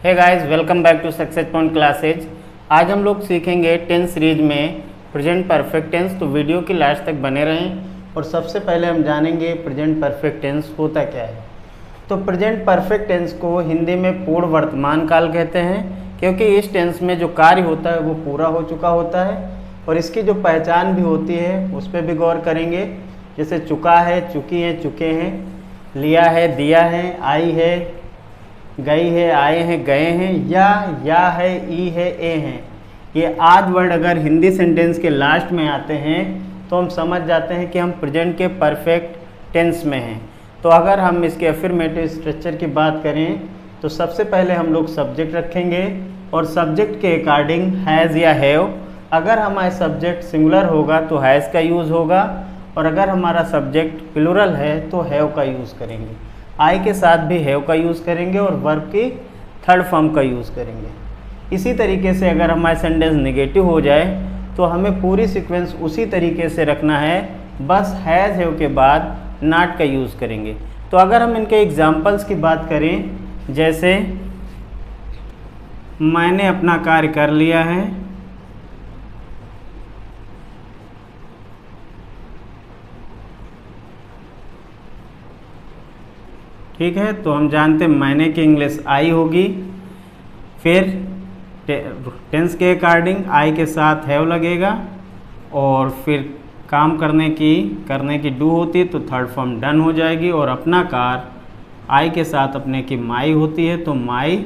Hey guys, welcome back to success point classes. आज हम लोग सीखेंगे टेंस सीरीज में प्रेजेंट परफेक्ट टेंस। तो वीडियो की लास्ट तक बने रहें। और सबसे पहले हम जानेंगे प्रेजेंट परफेक्ट टेंस होता क्या है। तो प्रेजेंट परफेक्ट टेंस को हिंदी में पूर्ण वर्तमान काल कहते हैं, क्योंकि इस टेंस में जो कार्य होता है वो पूरा हो चुका होता है। और इसकी जो पहचान भी होती है उस पर भी गौर करेंगे, जैसे चुका है, चुकी है, चुके हैं, लिया है, दिया है, आई है, गई है, आए हैं, गए हैं, या है, ई है, ए हैं। ये आद वर्ड अगर हिंदी सेंटेंस के लास्ट में आते हैं तो हम समझ जाते हैं कि हम प्रेजेंट के परफेक्ट टेंस में हैं। तो अगर हम इसके अफर्मेटिव स्ट्रक्चर की बात करें तो सबसे पहले हम लोग सब्जेक्ट रखेंगे, और सब्जेक्ट के अकॉर्डिंग हैज़ या हैव। अगर हमारा सब्जेक्ट सिंगुलर होगा तो हैज़ का यूज़ होगा, और अगर हमारा सब्जेक्ट प्लूरल है तो हैव का यूज़ करेंगे। आई के साथ भी हैव का यूज़ करेंगे और वर्ब की थर्ड फॉर्म का यूज़ करेंगे। इसी तरीके से अगर हमारा सेंटेंस नेगेटिव हो जाए तो हमें पूरी सीक्वेंस उसी तरीके से रखना है, बस हैज़ हैव के बाद नॉट का यूज़ करेंगे। तो अगर हम इनके एग्जाम्पल्स की बात करें, जैसे मैंने अपना कार्य कर लिया है, ठीक है। तो हम जानते हैं मैंने की इंग्लिश आई होगी। फिर टेंस के अकॉर्डिंग आई के साथ हैव लगेगा, और फिर काम करने की डू होती है तो थर्ड फॉर्म डन हो जाएगी, और अपना कार आई के साथ अपने की माई होती है तो माई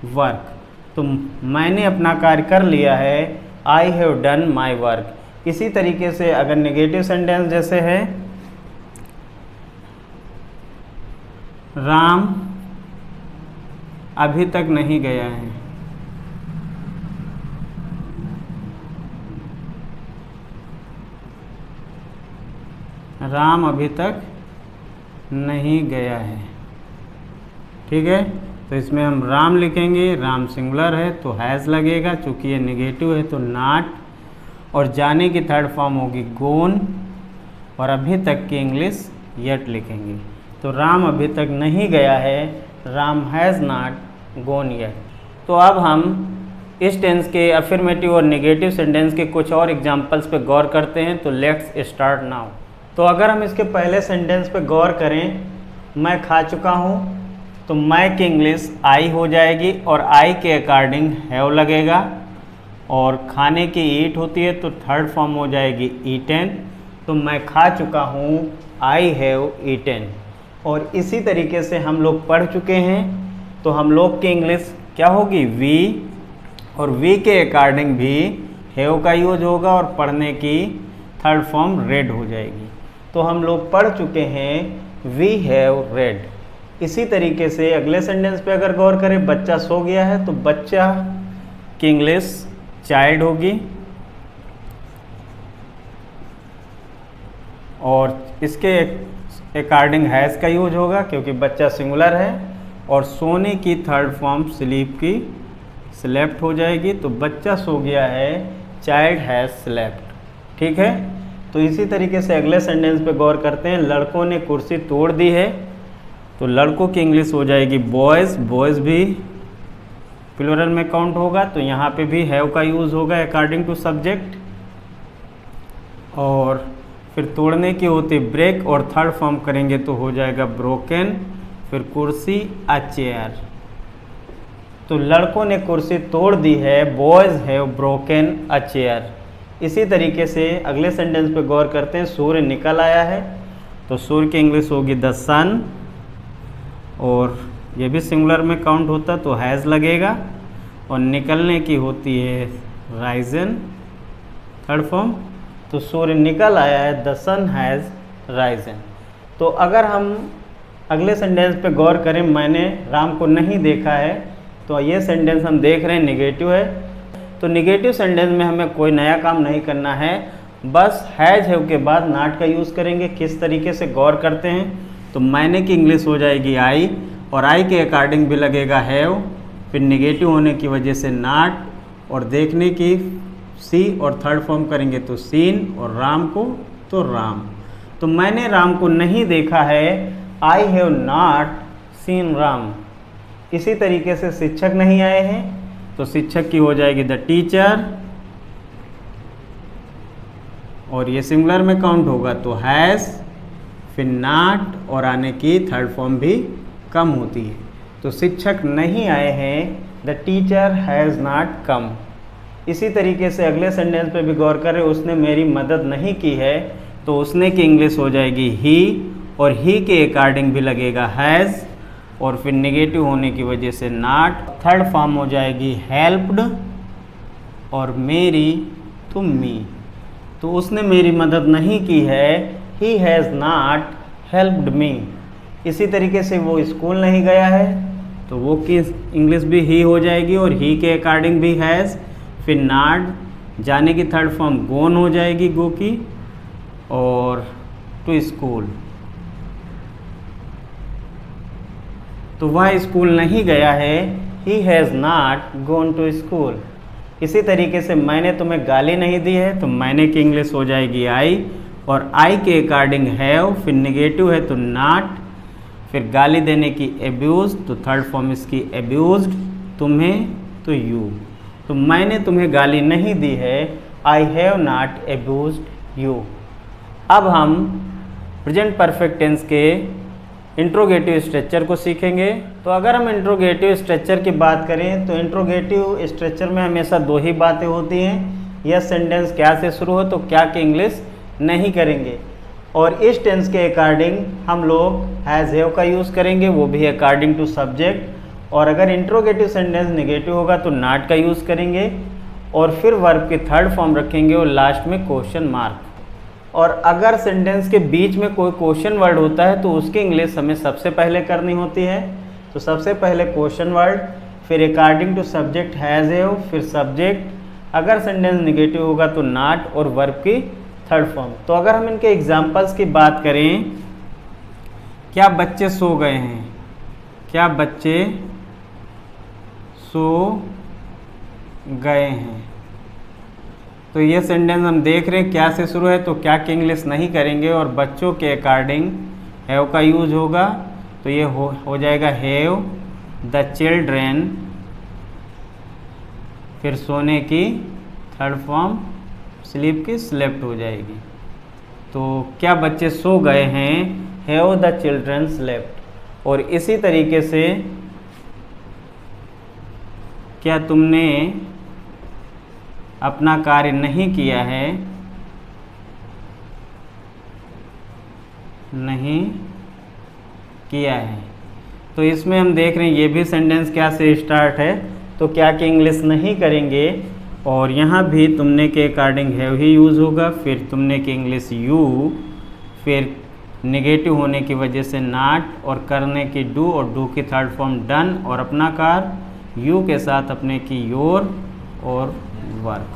वर्क। तो मैंने अपना कार्य कर लिया है, I have done my work. इसी तरीके से अगर नेगेटिव सेंटेंस जैसे है राम अभी तक नहीं गया है, राम अभी तक नहीं गया है, ठीक है। तो इसमें हम राम लिखेंगे, राम सिंगुलर है तो हैज़ लगेगा, चूँकि ये नेगेटिव है तो नॉट, और जाने की थर्ड फॉर्म होगी गोन, और अभी तक की इंग्लिश येट लिखेंगे। तो राम अभी तक नहीं गया है, Ram has not gone yet. तो अब हम इस टेंस के अफर्मेटिव और नेगेटिव सेंटेंस के कुछ और एग्जांपल्स पे गौर करते हैं। तो लेट्स स्टार्ट नाउ। तो अगर हम इसके पहले सेंटेंस पे गौर करें, मैं खा चुका हूँ, तो मैं की इंग्लिश आई हो जाएगी, और आई के अकॉर्डिंग हैव लगेगा, और खाने की ईट होती है तो थर्ड फॉर्म हो जाएगी ईटेन। तो मैं खा चुका हूँ, आई हैव ईटेन। और इसी तरीके से हम लोग पढ़ चुके हैं, तो हम लोग की इंग्लिश क्या होगी वी, और वी के अकॉर्डिंग भी हैव का यूज होगा, और पढ़ने की थर्ड फॉर्म रेड हो जाएगी। तो हम लोग पढ़ चुके हैं वी हैव रेड। इसी तरीके से अगले सेंटेंस पे अगर गौर करें, बच्चा सो गया है तो बच्चा की इंग्लिश चाइल्ड होगी, और इसके अकॉर्डिंग हैज़ का यूज होगा क्योंकि बच्चा सिंगुलर है, और सोने की थर्ड फॉर्म स्लीप की स्लेप्ट हो जाएगी। तो बच्चा सो गया है, चाइल्ड हैज़ स्लेप्ट, ठीक है। तो इसी तरीके से अगले सेंटेंस पे गौर करते हैं, लड़कों ने कुर्सी तोड़ दी है, तो लड़कों की इंग्लिश हो जाएगी बॉयज़। बॉयज़ भी प्लूरल में काउंट होगा, तो यहाँ पे भी हैव का यूज़ होगा अकॉर्डिंग टू सब्जेक्ट। और फिर तोड़ने की होती ब्रेक, और थर्ड फॉर्म करेंगे तो हो जाएगा ब्रोकन। फिर कुर्सी अ चेयर। तो लड़कों ने कुर्सी तोड़ दी है, boys have broken a chair. इसी तरीके से अगले सेंटेंस पे गौर करते हैं, सूर्य निकल आया है, तो सूर्य की इंग्लिश होगी द सन, और ये भी सिंगुलर में काउंट होता तो हैज़ लगेगा, और निकलने की होती है राइजन थर्ड फॉर्म। तो सूर्य निकल आया है, द सन हैज़ राइजन। तो अगर हम अगले सेंटेंस पे गौर करें, मैंने राम को नहीं देखा है, तो ये सेंटेंस हम देख रहे हैं नेगेटिव है। तो नेगेटिव सेंटेंस में हमें कोई नया काम नहीं करना है, बस हैज़ हैव के बाद नॉट का यूज़ करेंगे। किस तरीके से गौर करते हैं, तो मैंने की इंग्लिश हो जाएगी आई, और आई के अकॉर्डिंग भी लगेगा हैव, फिर नेगेटिव होने की वजह से नॉट, और देखने की सी, और थर्ड फॉर्म करेंगे तो सीन, और राम को तो राम। तो मैंने राम को नहीं देखा है, I have not seen Ram. इसी तरीके से शिक्षक नहीं आए हैं तो शिक्षक की हो जाएगी द टीचर, और ये सिंगुलर में काउंट होगा तो हैज़, फिर नॉट, और आने की थर्ड फॉर्म भी कम होती है। तो शिक्षक नहीं आए हैं, the teacher has not come. इसी तरीके से अगले सेंटेंस पे भी गौर करें, उसने मेरी मदद नहीं की है तो उसने की इंग्लिश हो जाएगी ही, और ही के अकॉर्डिंग भी लगेगा हैज़, और फिर नेगेटिव होने की वजह से नॉट। थर्ड फॉर्म हो जाएगी हेल्प्ड, और मेरी तो मी। तो उसने मेरी मदद नहीं की है, he has not helped me. इसी तरीके से वो स्कूल नहीं गया है तो वो की इंग्लिश भी ही हो जाएगी, और ही के अकॉर्डिंग भी हैज़, फिर नॉट, जाने की थर्ड फॉर्म गोन हो जाएगी गो की, और टू स्कूल। तो वह स्कूल नहीं गया है, he has not gone to school. इसी तरीके से मैंने तुम्हें गाली नहीं दी है तो मैंने की इंग्लिश हो जाएगी आई, और आई के अकॉर्डिंग हैव, फिर नेगेटिव है तो नॉट, फिर गाली देने की एब्यूज, तो थर्ड फॉर्म इसकी एब्यूज्ड, तुम्हें तो यू। तो मैंने तुम्हें गाली नहीं दी है, आई हैव नॉट एब्यूज्ड यू। अब हम प्रेजेंट परफेक्ट टेंस के इंट्रोगेटिव स्ट्रक्चर को सीखेंगे। तो अगर हम इंट्रोगेटिव स्ट्रक्चर की बात करें तो इंट्रोगेटिव स्ट्रक्चर में हमेशा दो ही बातें होती हैं, यह सेंटेंस क्या से शुरू हो तो क्या की इंग्लिश नहीं करेंगे, और इस टेंस के अकॉर्डिंग हम लोग हैज़ हैव का यूज़ करेंगे, वो भी अकॉर्डिंग टू सब्जेक्ट। और अगर इंट्रोगेटिव सेंटेंस नेगेटिव होगा तो नॉट का यूज़ करेंगे, और फिर वर्ब की थर्ड फॉर्म रखेंगे और लास्ट में क्वेश्चन मार्क। और अगर सेंटेंस के बीच में कोई क्वेश्चन वर्ड होता है तो उसकी इंग्लिश हमें सबसे पहले करनी होती है। तो सबसे पहले क्वेश्चन वर्ड, फिर according to subject has have, फिर सब्जेक्ट, अगर सेंटेंस नेगेटिव होगा तो नॉट, और वर्ब की थर्ड फॉर्म। तो अगर हम इनके एग्जाम्पल्स की बात करें, क्या बच्चे सो गए हैं, क्या बच्चे सो गए हैं। तो ये सेंटेंस हम देख रहे हैं क्या से शुरू है तो क्या की इंग्लिश नहीं करेंगे, और बच्चों के अकॉर्डिंग हैव का यूज होगा, तो ये हो जाएगा हैव द चिल्ड्रेन, फिर सोने की थर्ड फॉर्म स्लीप की स्लेप्ट हो जाएगी। तो क्या बच्चे सो गए हैं, हैव द चिल्ड्रेन स्लेप्ट। और इसी तरीके से क्या तुमने अपना कार्य नहीं किया है, नहीं किया है। तो इसमें हम देख रहे हैं ये भी सेंटेंस क्या से स्टार्ट है, तो क्या की इंग्लिश नहीं करेंगे, और यहाँ भी तुमने के अकॉर्डिंग हैव ही यूज़ होगा, फिर तुमने की इंग्लिश यू, फिर नेगेटिव होने की वजह से नॉट, और करने की डू, और डू की थर्ड फॉर्म डन, और अपना कार्य यू के साथ अपने की योर और वर्क।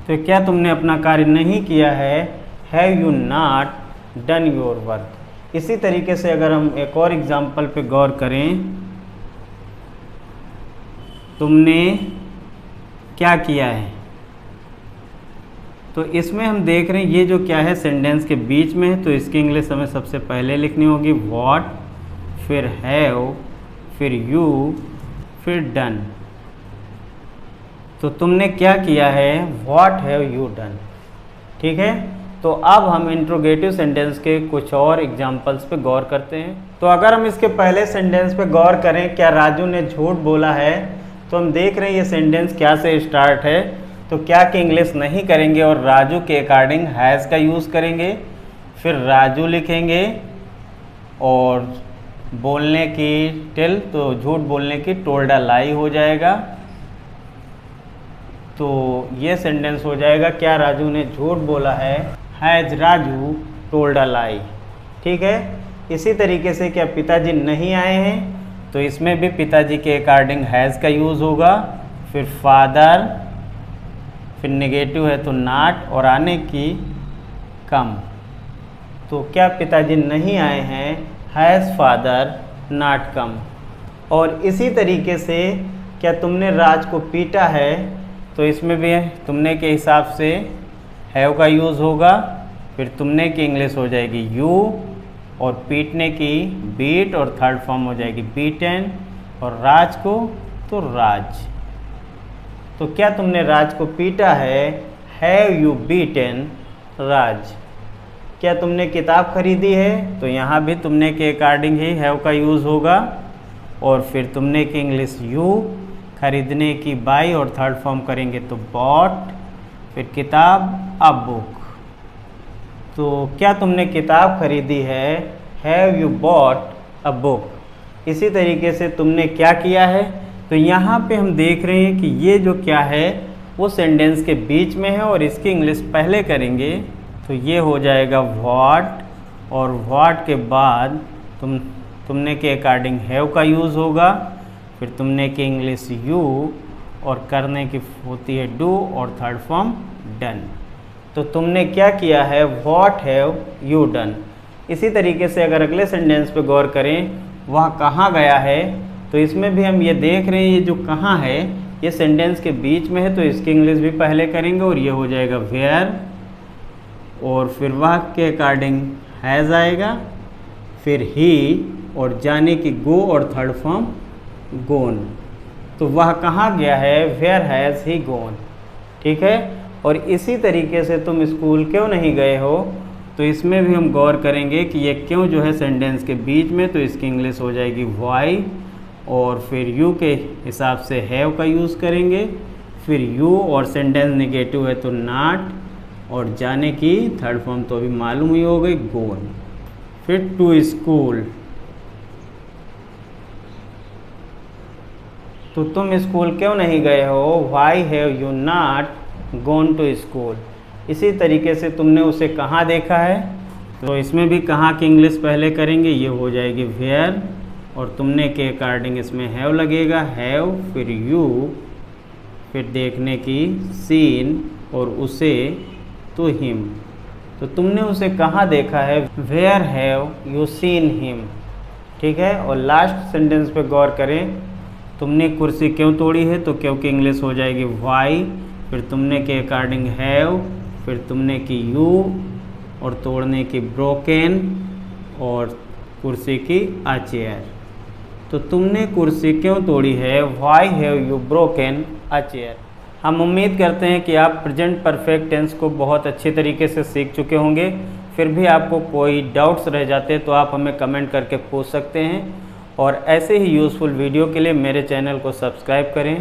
तो क्या तुमने अपना कार्य नहीं किया है, have you not done your work. इसी तरीके से अगर हम एक और एग्जाम्पल पे गौर करें, तुमने क्या किया है, तो इसमें हम देख रहे हैं ये जो क्या है सेंटेंस के बीच में है, तो इसकी इंग्लिश हमें सबसे पहले लिखनी होगी व्हाट, फिर हैव, फिर यू, फिर डन। तो तुमने क्या किया है, व्हाट हैव यू डन। ठीक है, तो अब हम इंट्रोगेटिव सेंटेंस के कुछ और एग्जाम्पल्स पे गौर करते हैं। तो अगर हम इसके पहले सेंटेंस पे गौर करें, क्या राजू ने झूठ बोला है, तो हम देख रहे हैं ये सेंटेंस क्या से स्टार्ट है, तो क्या की इंग्लिश नहीं करेंगे और राजू के अकॉर्डिंग हैज़ का यूज़ करेंगे, फिर राजू लिखेंगे, और बोलने की टेल, तो झूठ बोलने की टोल्ड अ लाई हो जाएगा। तो ये सेंटेंस हो जाएगा क्या राजू ने झूठ बोला है, हैज राजू टोल्ड अ लाई। ठीक है, इसी तरीके से क्या पिताजी नहीं आए हैं, तो इसमें भी पिताजी के अकॉर्डिंग हैज़ का यूज़ होगा, फिर फादर, फिर नेगेटिव है तो नॉट, और आने की कम। तो क्या पिताजी नहीं आए हैं, हैज़ फादर नॉट कम। और इसी तरीके से क्या तुमने राज को पीटा है, तो इसमें भी तुमने के हिसाब से हैव का यूज़ होगा, फिर तुमने की इंग्लिश हो जाएगी यू, और पीटने की बीट और थर्ड फॉर्म हो जाएगी बीटन, और राज को तो राज। तो क्या तुमने राज को पीटा है? हैव यू बीटन राज। क्या तुमने किताब खरीदी है? तो यहाँ भी तुमने के अकॉर्डिंग ही हैव का यूज़ होगा, और फिर तुमने की इंग्लिश यू, खरीदने की बाई और थर्ड फॉर्म करेंगे तो बॉट, फिर किताब अ बुक। तो क्या तुमने किताब खरीदी है? Have you bought a book. इसी तरीके से तुमने क्या किया है? तो यहाँ पे हम देख रहे हैं कि ये जो क्या है वो सेंटेंस के बीच में है और इसकी इंग्लिश पहले करेंगे, तो ये हो जाएगा व्हाट, और व्हाट के बाद तुमने के अकॉर्डिंग हैव का यूज़ होगा, फिर तुमने की इंग्लिश यू, और करने की होती है डू और थर्ड फॉर्म डन। तो तुमने क्या किया है? What have you done. इसी तरीके से अगर अगले सेंटेंस पे गौर करें, वह कहाँ गया है, तो इसमें भी हम ये देख रहे हैं ये जो कहाँ है ये सेंटेंस के बीच में है, तो इसकी इंग्लिश भी पहले करेंगे और ये हो जाएगा वेयर, और फिर वह के अकॉर्डिंग हैज़ आएगा, फिर ही, और जाने की गो और थर्ड फॉर्म गोन। तो वह कहाँ गया है? वेयर हैज़ ही गोन। ठीक है। और इसी तरीके से तुम स्कूल क्यों नहीं गए हो, तो इसमें भी हम गौर करेंगे कि ये क्यों जो है सेंटेंस के बीच में, तो इसकी इंग्लिश हो जाएगी वाई, और फिर यू के हिसाब से हैव का यूज़ करेंगे, फिर यू, और सेंटेंस नेगेटिव है तो नॉट, और जाने की थर्ड फॉर्म तो अभी मालूम ही हो गई गोन। फिर टू स्कूल, तो तुम स्कूल क्यों नहीं गए हो? Why have you not gone to school. इसी तरीके से तुमने उसे कहाँ देखा है, तो इसमें भी कहाँ की इंग्लिश पहले करेंगे, ये हो जाएगी वेयर, और तुमने के अकॉर्डिंग इसमें हैव लगेगा, हैव, फिर यू, फिर देखने की सीन, और उसे तो हिम। तो तुमने उसे कहाँ देखा है? Where have you seen him. ठीक है। और लास्ट सेंटेंस पे गौर करें, तुमने कुर्सी क्यों तोड़ी है, तो क्यों की इंग्लिश हो जाएगी वाई, फिर तुमने के अकॉर्डिंग हैव, फिर तुमने की यू, और तोड़ने की ब्रोकन, और कुर्सी की अ चेयर। तो तुमने कुर्सी क्यों तोड़ी है? Y have you broken a chair. हम उम्मीद करते हैं कि आप प्रेजेंट परफेक्ट टेंस को बहुत अच्छे तरीके से सीख चुके होंगे। फिर भी आपको कोई डाउट्स रह जाते तो आप हमें कमेंट करके पूछ सकते हैं, और ऐसे ही यूज़फुल वीडियो के लिए मेरे चैनल को सब्सक्राइब करें।